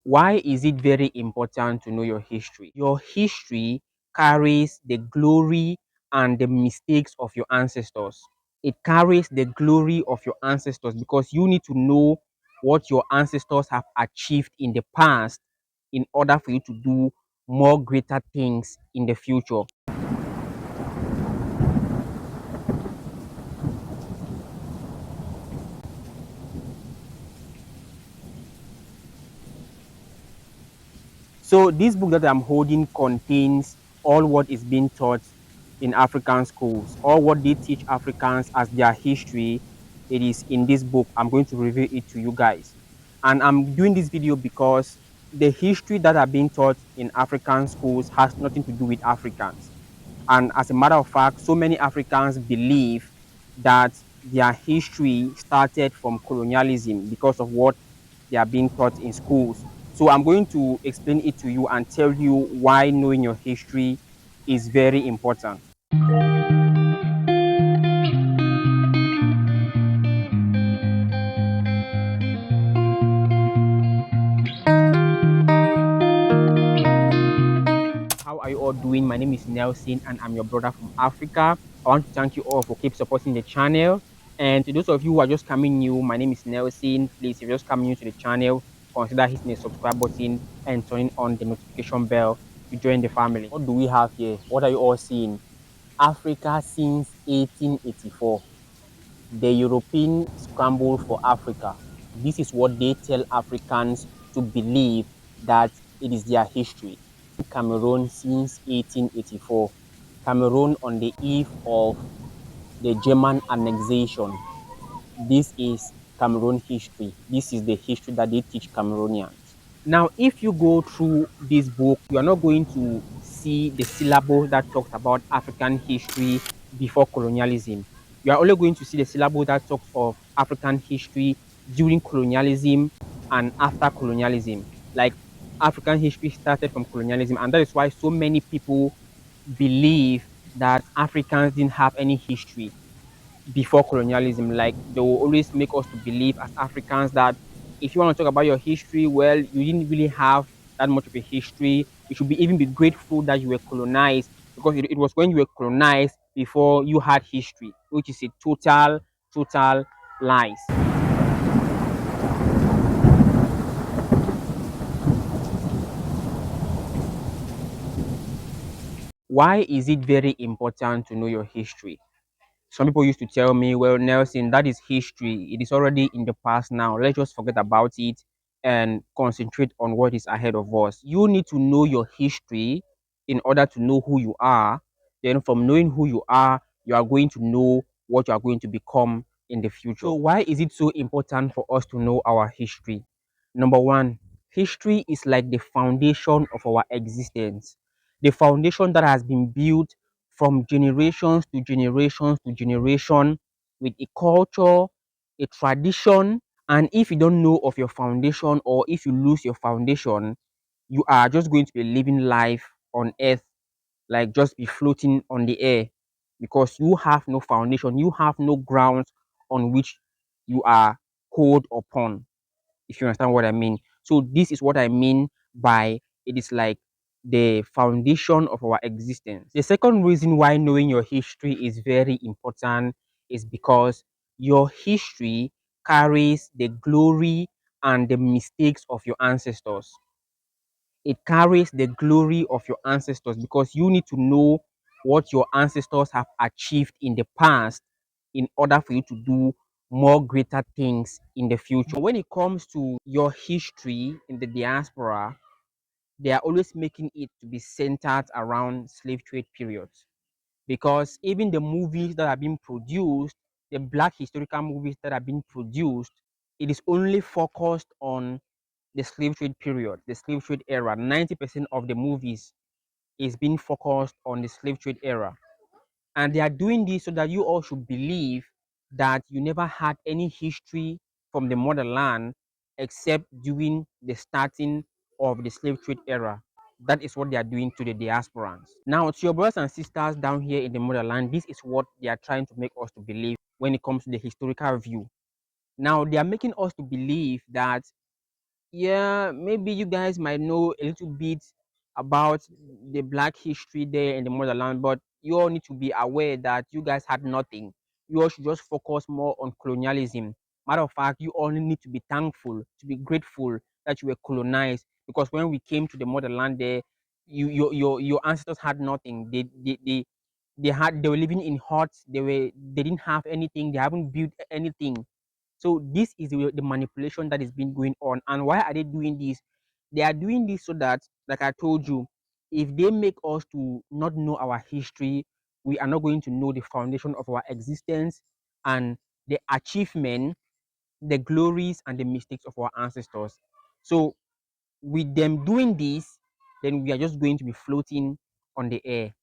Why is it very important to know your history? Your history carries the glory and the mistakes of your ancestors. It carries the glory of your ancestors because you need to know what your ancestors have achieved in the past in order for you to do more greater things in the future. So this book that I'm holding contains all what is being taught in African schools, all what they teach Africans as their history. It is in this book. I'm going to reveal it to you guys. And I'm doing this video because the history that are being taught in African schools has nothing to do with Africans. And as a matter of fact, so many Africans believe that their history started from colonialism because of what they are being taught in schools. So I'm going to explain it to you and tell you why knowing your history is very important. How are you all doing? My name is Nelson and I'm your brother from Africa. I want to thank you all for keep supporting the channel. And to those of you who are just coming new, my name is Nelson. Please, if you're just coming new to the channel, consider hitting the subscribe button and turning on the notification bell to join the family. What do we have here? What are you all seeing? Africa since 1884. The European scramble for Africa. This is what they tell Africans to believe that it is their history. Cameroon since 1884. Cameroon on the eve of the German annexation. This is Cameroon history. This is the history that they teach Cameroonians. Now, if you go through this book, you are not going to see the syllabus that talks about African history before colonialism. You are only going to see the syllabus that talks of African history during colonialism and after colonialism. Like African history started from colonialism, and that is why so many people believe that Africans didn't have any history before colonialism. Like they will always make us to believe as Africans that if you want to talk about your history, well, you didn't really have that much of a history. You should be even be grateful that you were colonized because it was when you were colonized before you had history, which is a total lies. Why is it very important to know your history? Some people used to tell me, well, Nelson, that is history. It is already in the past now. Let's just forget about it and concentrate on what is ahead of us. You need to know your history in order to know who you are. Then, from knowing who you are going to know what you are going to become in the future. So, why is it so important for us to know our history? Number one, history is like the foundation of our existence, the foundation that has been built from generations to generations to generation with a culture, a tradition. And if you don't know of your foundation or if you lose your foundation, you are just going to be living life on earth, like just be floating on the air because you have no foundation, you have no ground on which you are hold upon, if you understand what I mean. So this is what I mean by it is like the foundation of our existence. The second reason why knowing your history is very important is because your history carries the glory and the mistakes of your ancestors. It carries the glory of your ancestors because you need to know what your ancestors have achieved in the past in order for you to do more greater things in the future. When it comes to your history in the diaspora, they are always making it to be centered around slave trade periods because even the movies that are being produced, the black historical movies that are being produced, it is only focused on the slave trade period, the slave trade era. 90% of the movies is being focused on the slave trade era. And they are doing this so that you all should believe that you never had any history from the motherland except during the starting of the slave trade era. That is what they are doing to the diasporans. Now, to your brothers and sisters down here in the motherland, this is what they are trying to make us to believe when it comes to the historical view. Now, they are making us to believe that Yeah, maybe you guys might know a little bit about the black history there in the motherland, but you all need to be aware that you guys had nothing. You all should just focus more on colonialism. Matter of fact, you only need to be thankful, to be grateful that you were colonized, because when we came to the motherland there, your ancestors had nothing. They were living in huts. They didn't have anything. They haven't built anything. So this is the manipulation that is being going on. And why are they doing this? They are doing this so that, like I told you, if they make us to not know our history, we are not going to know the foundation of our existence and the achievement, the glories and the mistakes of our ancestors. So with them doing this, then we are just going to be floating on the air.